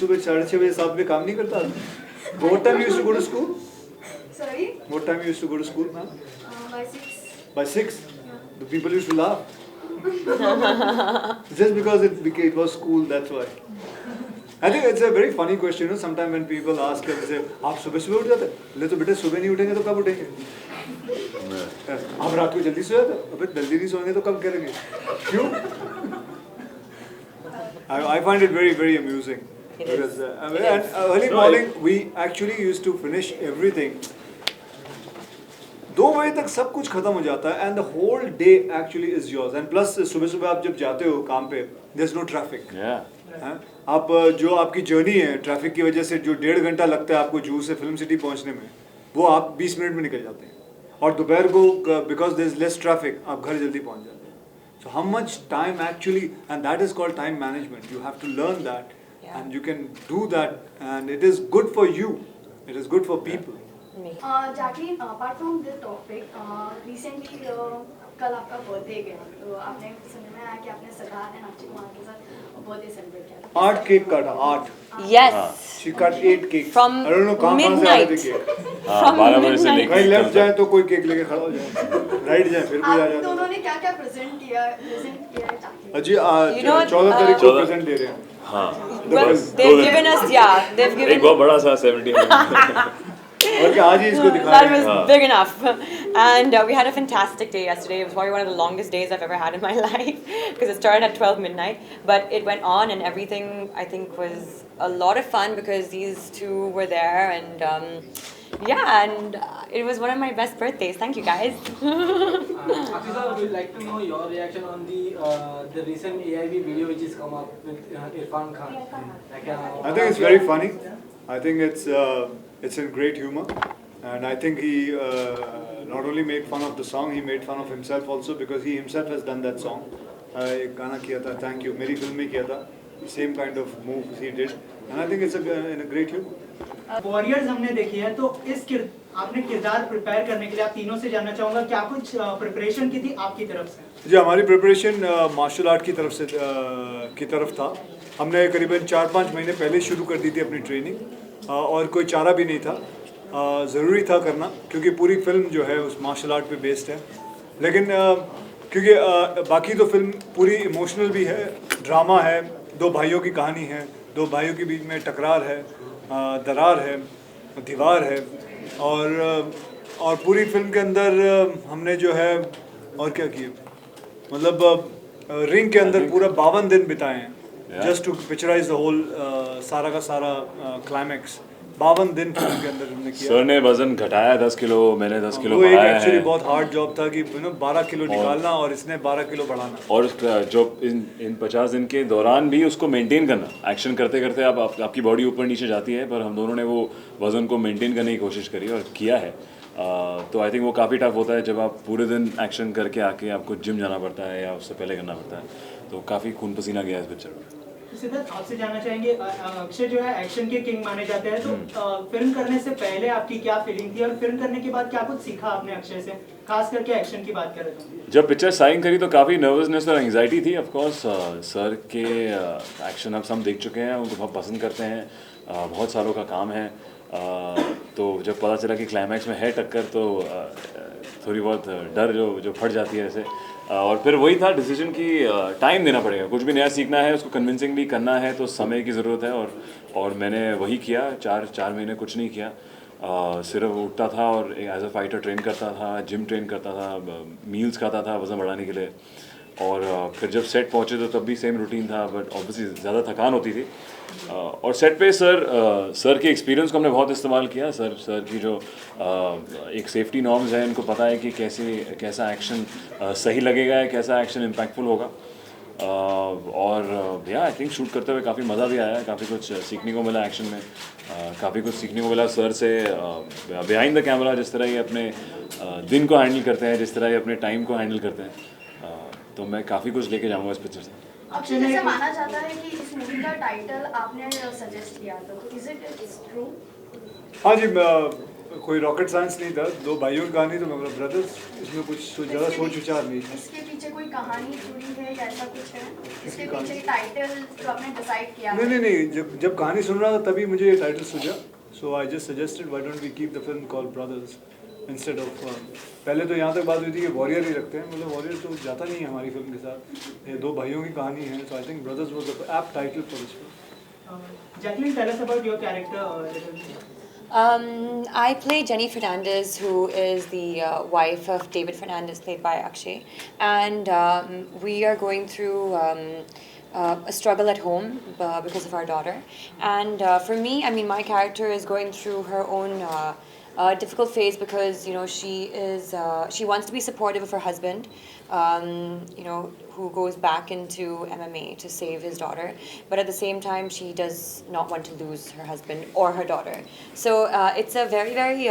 सुबह 6:30 बजे 7 बजे काम नहीं करता आदमी? What time you used to go to school? Sorry? What time you used to go to school, ma'am? By 6. By 6? Yeah. The people used to laugh. Just because it was school, that's why. I think it's a very funny question, you know. Sometimes when people ask us, say, आप सुबह सुबह उठ जाते? ले तो बेटे सुबह नहीं उठेंगे तो कब उठेंगे? आप रात को जल्दी सो जाते? अबे जल्दी नहीं सोएंगे तो कब करेंगे? क्यों? I find it very very amusing. Because and early morning we actually used to finish everything. 2 बजे तक सब कुछ खत्म हो जाता है and the whole day actually is yours. And plus सुबह सुबह आप जब जाते हो काम पे, there's no traffic. Yeah. आप जो आपकी जर्नी है ट्रैफिक की वजह से जो 1.5 घंटा लगता है आपको जूहू से फिल्म सिटी पहुंचने में, वो आप 20 मिनट में निकल जाते हैं। और दोपहर को because there is less traffic आप घर जल्दी पहुंच जाते हैं। So how much time actually, and that is called time management. You have to learn that and you can do that and it is good for you, it is good for people. Jacqueline, apart from this topic, recently कल आपका birthday गया, तो आपने सुनने में आया कि आपने सिद्धार्थ एंड अक्षय कुमार के साथ बर्थडे सेलिब्रेट किया। 8 केक काटा, 8। Yes. She cut 8 cakes. From I don't know कहाँ से आ रहे थे केक। From 12 बजे से midnight. लेकर कहीं लेफ्ट जाए तो कोई केक लेके खड़ा हो जाए, राइट जाए फिर कोई आ आप जाता। दोनों ने क्या क्या प्रेजेंट किया है Jacqueline? अजी You know, 14 तारीख को 14 प्रेजेंट दे रहे हैं। हाँ Well, बस they've 2 दिन। given us, yeah, they've एक given. बहुत बड़ा सा 70 और क्या आज ही इसको दिखा That रहे हैं। was big enough. And we had a fantastic day yesterday. It was probably one of the longest days I've ever had in my life because it started at 12 midnight. But it went on and everything I think was a lot of fun because these two were there and yeah, and it was one of my best birthdays. Thank you guys. Afisa, we'd like to know your reaction on the recent AIB video which has come up with Irfan Khan. Like, I think it's very funny. I think it's in great humor, and I think he not only made fun of the song, he made fun of himself also because he himself has done that song. एक गाना किया था, Thank You, मेरी film में किया था, same kind of move he did, and I think it's in a great humor. Warriors हमने देखी है, तो आपने किरदार प्रिपेयर करने के लिए आप तीनों से जानना चाहूँगा क्या कुछ प्रिपरेशन की थी आपकी तरफ से? जी हमारी प्रिपरेशन मार्शल आर्ट की तरफ था। हमने करीबन 4-5 महीने पहले शुरू कर दी थी अपनी ट्रेनिंग, और कोई चारा भी नहीं था, ज़रूरी था करना क्योंकि पूरी फिल्म जो है उस मार्शल आर्ट पे बेस्ड है। लेकिन क्योंकि बाकी तो फिल्म पूरी इमोशनल भी है, ड्रामा है, 2 भाइयों की कहानी है, 2 भाइयों के बीच में टकरार है, दरार है, दीवार है, और पूरी फिल्म के अंदर हमने जो है और क्या किया, मतलब रिंग के अंदर पूरा 52 दिन बिताए हैं just to picturise the whole सारा का सारा क्लाइमैक्स। 52 दिन फिल्म के अंदर हमने किया। सर ने वजन घटाया 10 किलो, मैंने 10 किलो वो एक बढ़ाया एक्चुअली है। बहुत हार्ड जॉब था कि 12 किलो निकालना और इसने 12 किलो बढ़ाना। और जो इन 50 दिन के दौरान भी उसको मेंटेन करना, एक्शन करते करते आपकी बॉडी ऊपर नीचे जाती है, पर हम दोनों ने वो वज़न को मेंटेन करने की कोशिश करी और किया है। तो आई थिंक वो काफ़ी टफ होता है जब आप पूरे दिन एक्शन करके आके आपको जिम जाना पड़ता है या उससे पहले करना पड़ता है, तो काफ़ी खून पसीना गया इस पिक्चर में। सिद्धार्थ, आपसे जानना चाहेंगे, अक्षय जो है एक्शन के किंग माने जाते हैं, तो फिल्म करने से पहले आपकी क्या फीलिंग थी और फिल्म करने के बाद क्या कुछ सीखा आपने अक्षय से, खास करके एक्शन की बात कर रहे थे? जब पिक्चर साइन करी तो काफ़ी नर्वसनेस और एंग्जाइटी थी। ऑफ कोर्स सर के एक्शन अब हम देख चुके हैं, उनको बहुत पसंद करते हैं, बहुत सालों का काम है, तो जब पता चला कि क्लाइमैक्स में है टक्कर तो थोड़ी बहुत डर जो फट जाती है ऐसे। और फिर वही था डिसीजन कि टाइम देना पड़ेगा, कुछ भी नया सीखना है उसको कन्विंसिंगली करना है तो समय की ज़रूरत है, और मैंने वही किया। 4 महीने कुछ नहीं किया, सिर्फ उठता था और एज अ फाइटर ट्रेन करता था, जिम ट्रेन करता था, मील्स खाता था वज़न बढ़ाने के लिए, और फिर जब सेट पहुँचे तो तब भी सेम रूटीन था, बट ऑब्वियसली ज़्यादा थकान होती थी। और सेट पे सर के एक्सपीरियंस को हमने बहुत इस्तेमाल किया। सर की जो एक सेफ्टी नॉर्म्स है, इनको पता है कि कैसा एक्शन सही लगेगा, कैसा एक्शन इम्पैक्टफुल होगा, और आई थिंक शूट करते हुए काफ़ी मज़ा भी आया, काफ़ी कुछ सीखने को मिला एक्शन में, काफ़ी कुछ सीखने को मिला सर से बिहाइंड द कैमरा, जिस तरह ये अपने दिन को हैंडल करते हैं, जिस तरह ये अपने टाइम को हैंडल करते हैं, तो मैं काफ़ी कुछ लेके जाऊँगा इस पिक्चर से। अक्षय, जैसे माना जाता है कि इस मूवी का टाइटल आपने सजेस्ट किया था, तो इज इट ट्रू? हाँ जी, कोई रॉकेट साइंस नहीं था, 2 भाइयों की कहानी, तो मतलब ब्रदर्स, इसमें कुछ ज़्यादा सोच विचार नहीं था। इसके पीछे कोई कहानी जुड़ी है या ऐसा कुछ है इसके पीछे टाइटल जो आपने डिसाइड किया नहीं नहीं नहीं, जब कहानी सुन रहा था तभी मुझे ये टाइटल सूझा. So I just suggested why don't we keep the film called brothers instead of. पहले तो यहाँ तक बात हुई थी कि वॉरियर ही रखते हैं, मतलब वॉरियर तो जाता नहीं है हमारी फिल्म के साथ. ये दो भाइयों की कहानी है, so I think brothers was the apt title for this film. Jacqueline, tell us about your character. I play Jenny Fernandez, who is the wife of David Fernandez, played by Akshay, and we are going through a struggle at home because of our daughter. And for me, I mean, my character is going through her own difficult phase because she wants to be supportive of her husband, who goes back into MMA to save his daughter, but at the same time she does not want to lose her husband or her daughter. So it's a very very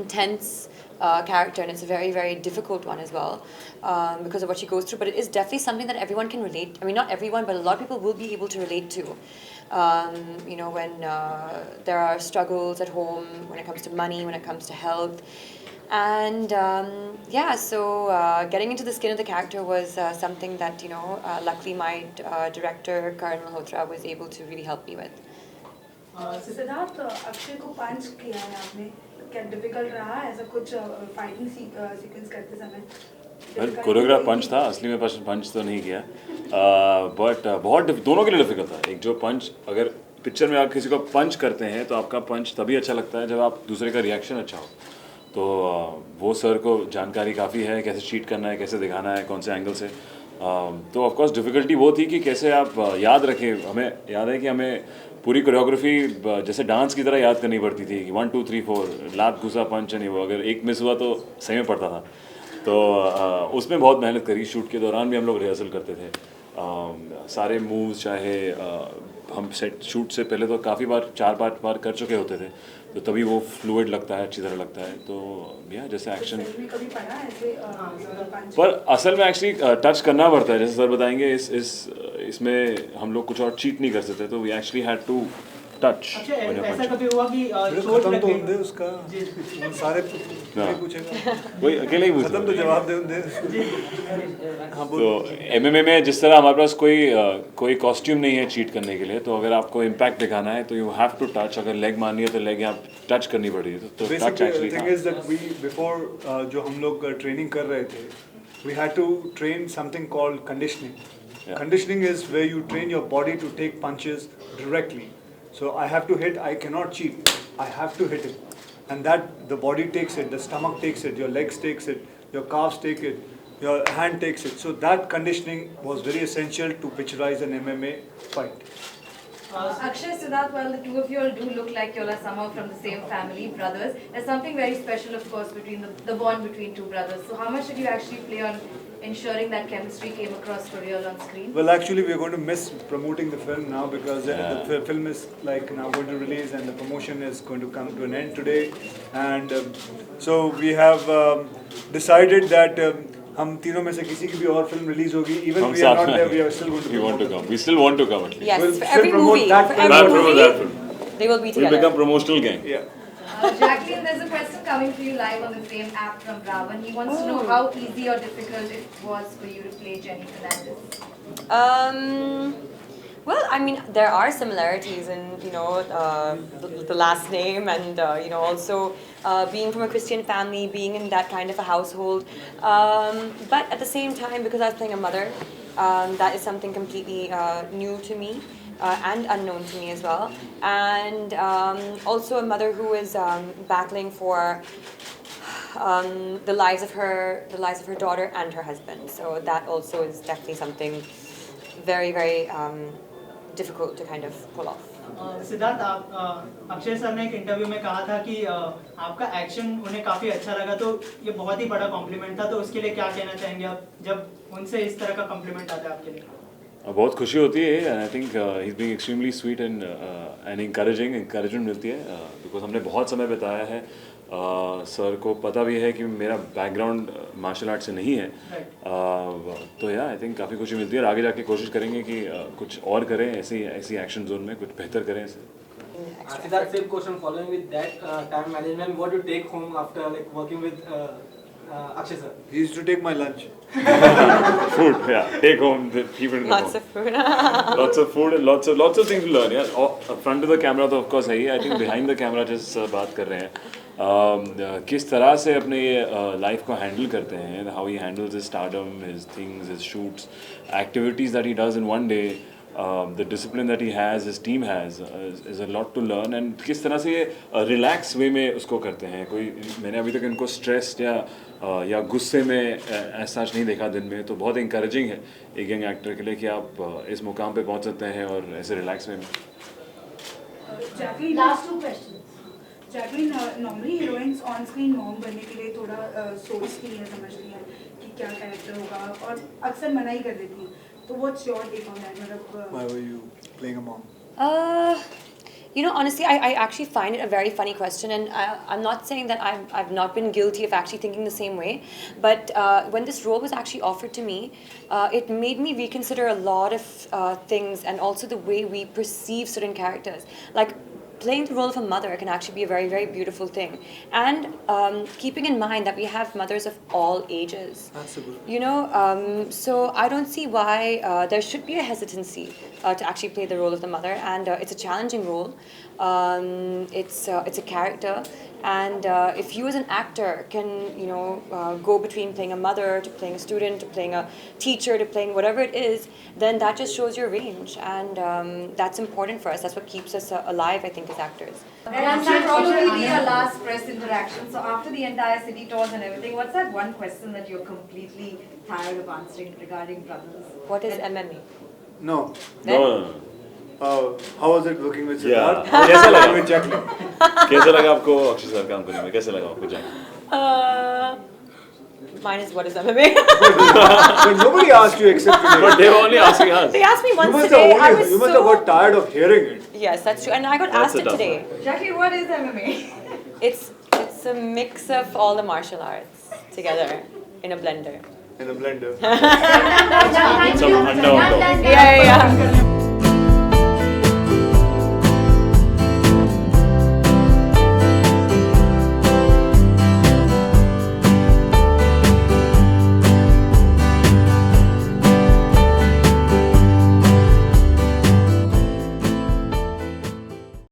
intense character, and it's a very very difficult one as well because of what she goes through. But it is definitely something that everyone can relate. I mean, not everyone, but a lot of people will be able to relate to. When there are struggles at home, when it comes to money, when it comes to health. And so getting into the skin of the character was something that luckily my director Karan Malhotra was able to really help me with. Siddharth, Akshay को पंच किया है आपने, क्या difficult रहा ऐसा कुछ fighting sequence करते समय? कोरियोग्राफ पंच था, असली में पंच तो नहीं किया, बट बहुत दोनों के लिए डिफिकल्ट था. एक जो पंच, अगर पिक्चर में आप किसी को पंच करते हैं तो आपका पंच तभी अच्छा लगता है जब आप दूसरे का रिएक्शन अच्छा हो. तो वो सर को जानकारी काफ़ी है, कैसे चीट करना है, कैसे दिखाना है, कौन से एंगल से. तो ऑफ कोर्स डिफ़िकल्टी वो थी कि कैसे आप याद रखें. हमें याद है कि हमें पूरी कोरियोग्राफी जैसे डांस की तरह याद करनी पड़ती थी कि 1 2 3 4 लात घुसा पंच, नहीं वो अगर एक मिस हुआ तो सही में पड़ता था. तो उसमें बहुत मेहनत करी. शूट के दौरान भी हम लोग रिहर्सल करते थे. सारे मूव्स चाहे हम सेट शूट से पहले तो काफ़ी बार 4-5 बार कर चुके होते थे, तो तभी वो फ्लूइड लगता है, अच्छी तरह लगता है. तो जैसे एक्शन कभी पढ़ा ऐसे पंच? पर असल में एक्चुअली टच करना पड़ता है, जैसे सर बताएंगे. इसमें हम लोग कुछ और चीट नहीं कर सकते, तो we actually had to touch. अच्छा, ऐसा कभी हुआ कि चोट खत्म लग तो गई? होंगे उसका, वो सारे पूछेगा, कोई अकेले ही खत्म तो पूछ. जवाब दे दे. हाँ बोल. तो MMA में जिस तरह हमारे पास कोई कॉस्ट्यूम नहीं है चीट करने के लिए, तो अगर आपको इम्पैक्ट दिखाना है तो यू हैव टू टच. अगर लेग मारनी है तो लेग यहाँ टच करनी पड़ेगी. तो touch Basically, the actually thing is that we before जो हम लोग ट्रेनिंग कर रहे थे, we had to train something called conditioning. Yeah. Conditioning is where you train your body to take punches directly. So I have to hit. I cannot cheat. I have to hit it, and that the body takes it, the stomach takes it, your legs takes it, your calves take it, your hand takes it. So that conditioning was very essential to picturize an MMA fight. Akshay, Siddharth, while the two of you all do look like you all are somehow from the same family, brothers, there's something very special, of course, between the bond between two brothers. So how much did you actually play on ensuring that chemistry came across for real on screen? Well, actually, we are going to miss promoting the film now because the film is like now going to release and the promotion is going to come to an end today. And so we have decided that हम तीनों में से किसी की भी और film release होगी, even we are not there, we are still going to. We want to come. We still want to come at least. Yes, We'll for still every promote movie, that for film. every Promote that movie, film. they will be We'll together. become promotional gang. Yeah. Jacqueline, there's a question coming to you live on the same app from Ravan. He wants to know how easy or difficult it was for you to play Jenny Fernandez. Well, I mean, there are similarities in the last name, and also being from a Christian family, being in that kind of a household. But at the same time, because I was playing a mother, that is something completely new to me. And unknown to me as well, and also a mother who is battling for the lives of her daughter and her husband. So that also is definitely something very very difficult to kind of pull off. Siddharth, आप Akshay sir ने एक interview में कहा था कि आपका action उन्हें काफी अच्छा लगा, तो ये बहुत ही बड़ा कॉम्प्लीमेंट था. तो उसके लिए क्या कहना चाहेंगे आप जब उनसे इस तरह का कॉम्प्लीमेंट आता है आपके लिए? बहुत खुशी होती है, and I think he is being extremely sweet and encouragement मिलती है, बिकॉज हमने बहुत समय बिताया है. सर को पता भी है कि मेरा बैकग्राउंड मार्शल आर्ट से नहीं है. तो आई थिंक काफ़ी खुशी मिलती है, और आगे जाके कोशिश करेंगे कि कुछ और करें, ऐसी एक्शन जोन में कुछ बेहतर करें. Siddharth, same question following with that, time management. What do you take home after like working with Akshay sir. He used to take my lunch. Food, yeah. Take home, keep it in the Lots home. of food. Lots of food and lots of things to learn. Yeah, front of the camera तो of course है ही. I think behind the camera जिस बात कर रहे हैं, किस तरह से अपने लाइफ को हैंडल करते हैं, how he handles his stardom, his things, his shoots, activities that he does in one day. The discipline that he has, his team has, is a lot to learn. And किस तरह से ये relax way में उसको करते हैं. कोई मैंने अभी तक इनको stressed या गुस्से में ऐसा नहीं देखा दिन में. तो बहुत encouraging है एक यंग एक्टर के लिए कि आप इस मुकाम पे पहुंच सकते हैं और ऐसे रिलैक्स में. Jacqueline last 2 questions. Jacqueline normally heroines on screen mom बनने के लिए थोड़ा सोचती हैं, समझती हैं कि क्या कैरेक्टर होगा और अक्सर मना ही कर देती हैं. तो what's your take on that? मतलब Why were you playing a mom? You know, honestly, I actually find it a very funny question, and I'm not saying that I've not been guilty of actually thinking the same way, but when this role was actually offered to me, it made me reconsider a lot of things, and also the way we perceive certain characters. Like, playing the role of a mother can actually be a very, very beautiful thing. And keeping in mind that we have mothers of all ages. Absolutely. You know, so I don't see why there should be a hesitancy to actually play the role of the mother. And it's a challenging role. It's a character. And if you as an actor can, you know, go between playing a mother to playing a student to playing a teacher to playing whatever it is, then that just shows your range. And that's important for us. That's what keeps us alive, I think, as actors. And that probably be your last press interaction. So after the entire city tours and everything, what's that one question that you're completely tired of answering regarding brothers? What is MMA? No. No. How was it working with Yeah. Siddharth? कैसा लगा? With Jacqueline? कैसा लगा आपको Akshay sir काम करने में? कैसा लगा आपको जान? Mine is what is MMA? But nobody asked you except today. But they were only asking us. They asked me You once must today. have I was you must have got so... tired of hearing it. Yes, that's true. And I got That's asked a it tough today. Jackie, what is MMA? It's a mix of all the martial arts together in a blender. In a blender. Some unknown. Yeah.